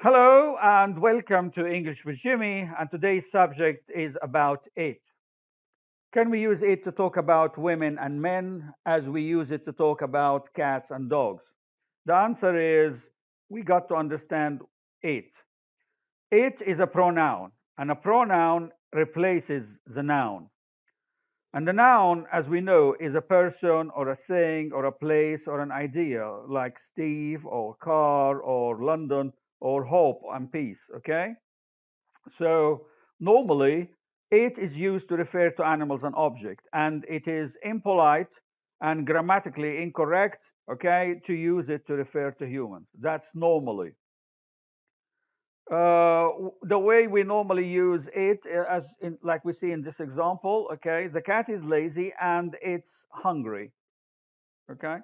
Hello and welcome to English with Jimmy. And today's subject is about it. Can we use it to talk about women and men as we use it to talk about cats and dogs? The answer is we got to understand it. It is a pronoun, and a pronoun replaces the noun. And the noun, as we know, is a person or a thing or a place or an idea, like Steve or car or London or hope and peace. Okay? So normally, it is used to refer to animals and objects, and it is impolite and grammatically incorrect, okay, to use it to refer to humans. That's normally. The way we normally use it, as in, like we see in this example, okay, the cat is lazy and it's hungry, okay.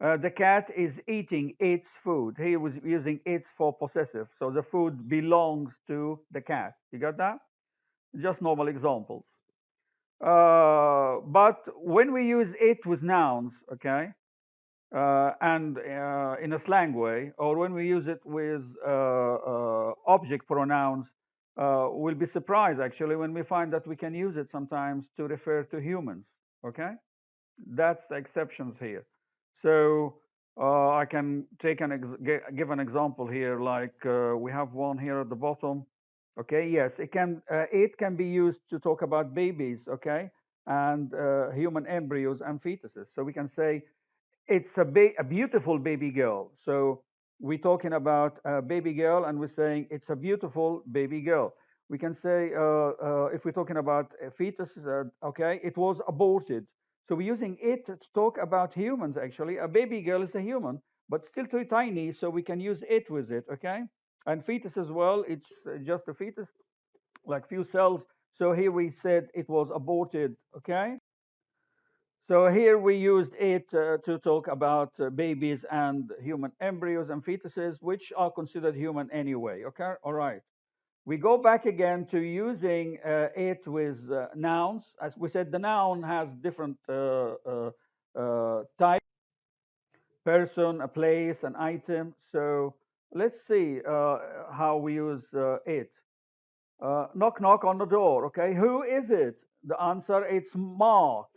The cat is eating its food. He was using its for possessive, so the food belongs to the cat. You got that? Just normal examples. But when we use it with nouns, okay, and in a slang way, or when we use it with object pronouns, we'll be surprised actually when we find that we can use it sometimes to refer to humans. Okay, that's the exceptions here. So I can take give an example here, like we have one here at the bottom. Okay, yes, it can be used to talk about babies, okay, and human embryos and fetuses. So we can say it's a beautiful baby girl. So we're talking about a baby girl, and we're saying it's a beautiful baby girl. We can say if we're talking about a fetus, okay, it was aborted. So we're using it to talk about humans. Actually, a baby girl is a human, but still too tiny, so we can use it with it. Okay, and fetus as well. It's just a fetus, like few cells. So here we said it was aborted. Okay. So here we used it to talk about babies and human embryos and fetuses, which are considered human anyway. Okay, all right. We go back again to using it with nouns. As we said, the noun has different types: person, a place, an item. So let's see how we use it. Knock, knock on the door. Okay, who is it? The answer it's Mark.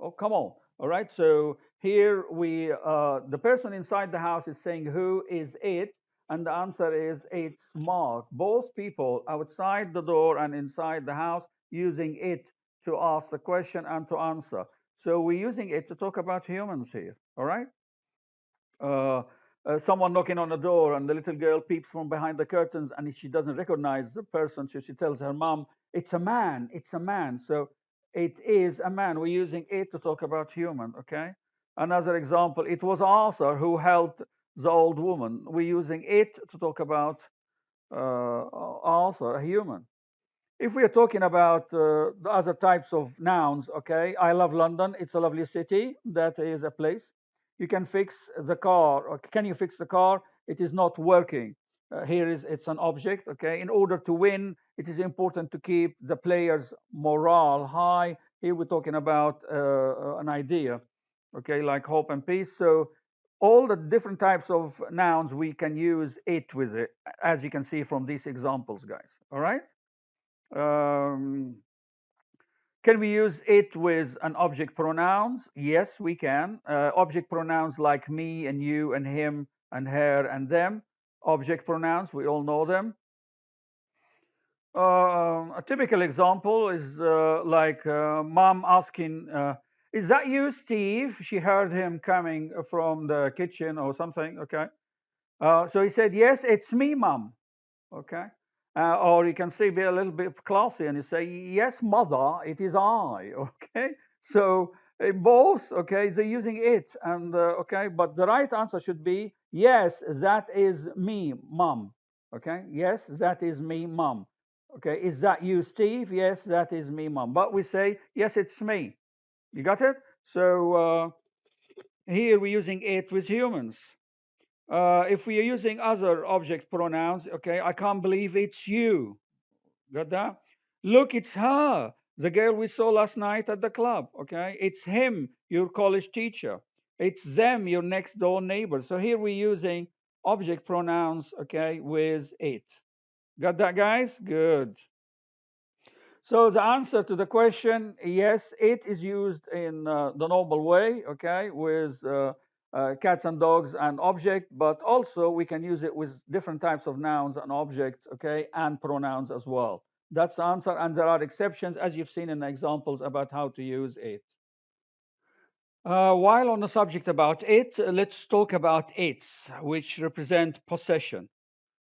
Oh, come on. All right. So here the person inside the house is saying, who is it? And the answer is, it's Mark. Both people outside the door and inside the house using it to ask the question and to answer. So we're using it to talk about humans here. All right. Uh, Someone knocking on the door, and the little girl peeps from behind the curtains, and she doesn't recognize the person, so she tells her mom, it's a man, it's a man. So it is a man. We're using it to talk about human. Okay. Another example, it was Arthur who helped the old woman. We're using it to talk about Arthur, a human. If we are talking about the other types of nouns, okay, I love London. It's a lovely city. That is a place. You can fix the car. Or can you fix the car? It is not working. Here is it's an object. Okay. In order to win, it is important to keep the players' morale high. Here we're talking about an idea. Okay, like hope and peace. So all the different types of nouns we can use it with it, as you can see from these examples, guys. All right. Um, can we use it with an object pronouns? Yes, we can. Object pronouns like me and you and him and her and them. Object pronouns, we all know them. A typical example is like mom asking, is that you, Steve? She heard him coming from the kitchen or something. Okay. So he said, yes, it's me, mom. Okay. Or you can say, be a little bit classy and you say, yes, mother, it is I. Okay. So both, okay, they're using it. And okay, but the right answer should be, yes, that is me, mom. Okay. Yes, that is me, mom. Okay. Is that you, Steve? Yes, that is me, mom. But we say, yes, it's me. You got it? So here we're using it with humans. If we are using other object pronouns, okay, I can't believe it's you. Got that? Look, it's her, the girl we saw last night at the club. Okay, it's him, your college teacher. It's them, your next door neighbor. So here we're using object pronouns, okay, with it. Got that, guys? Good. So the answer to the question, yes, it is used in the normal way, okay, with cats and dogs and object, but also we can use it with different types of nouns and objects, okay, and pronouns as well. That's the answer, and there are exceptions, as you've seen in the examples about how to use it. While on the subject about it, let's talk about its, which represent possession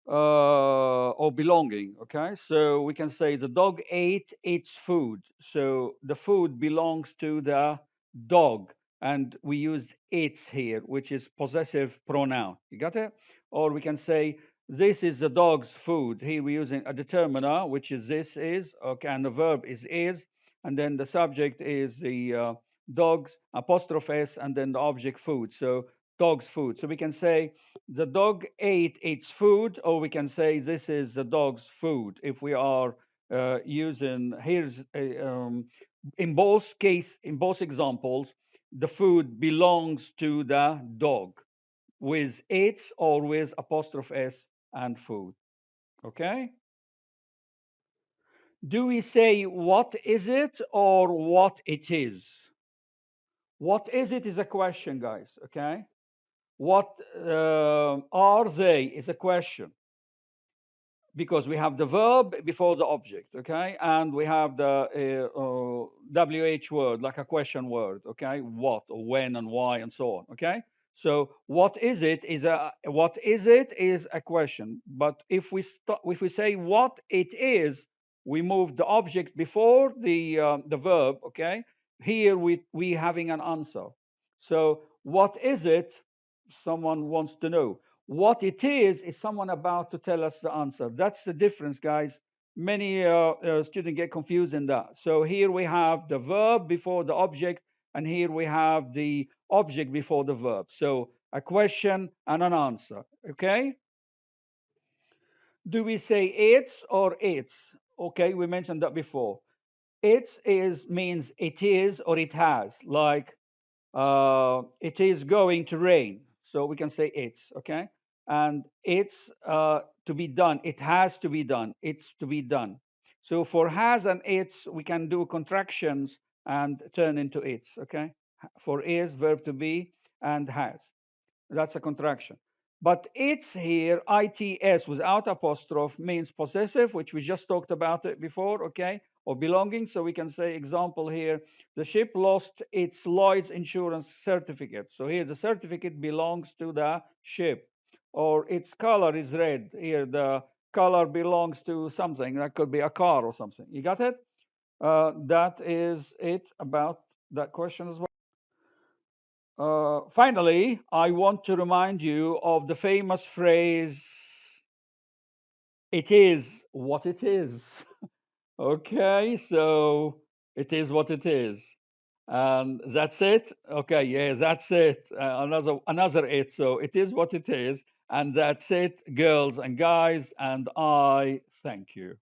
or belonging. Okay, so we can say the dog ate its food. So the food belongs to the dog, and we use its here, which is possessive pronoun. You got it? Or we can say this is the dog's food. Here we're using a determiner, which is this is, okay, and the verb is, and then the subject is the dog's apostrophe s, and then the object food. So dog's food. So we can say the dog ate its food, or we can say this is the dog's food. If we are using here's in both examples, the food belongs to the dog with its or with apostrophe s and food. Okay. Do we say what is it or what it is? What is it is a question, guys. Okay. What are they is a question because we have the verb before the object, okay, and we have the wh word like a question word, okay, what or when and why and so on, okay. So what is it is a question, but if we say what it is, we move the object before the verb, okay. Here we having an answer. So what is it? Someone wants to know. What it is someone about to tell us the answer. That's the difference, guys. Many students get confused in that. So here we have the verb before the object, and here we have the object before the verb. So a question and an answer. Okay. Do we say it's or its? Okay, we mentioned that before. It's is means it is or it has. Like it is going to rain. So we can say it's, okay? And it's to be done. It has to be done. It's to be done. So for has and it's, we can do contractions and turn into it's, okay? For is, verb to be, and has. That's a contraction. But it's here, its without apostrophe means possessive, which we just talked about it before, okay? Or belonging. So we can say, example here, the ship lost its Lloyd's insurance certificate. So here the certificate belongs to the ship. Or its color is red. Here the color belongs to something. That could be a car or something. You got it? That is it about that question as well. Finally, I want to remind you of the famous phrase, it is what it is. Okay, so it is what it is. And that's it. Okay, yeah, that's it. Another it. So it is what it is. And that's it, girls and guys. And I thank you.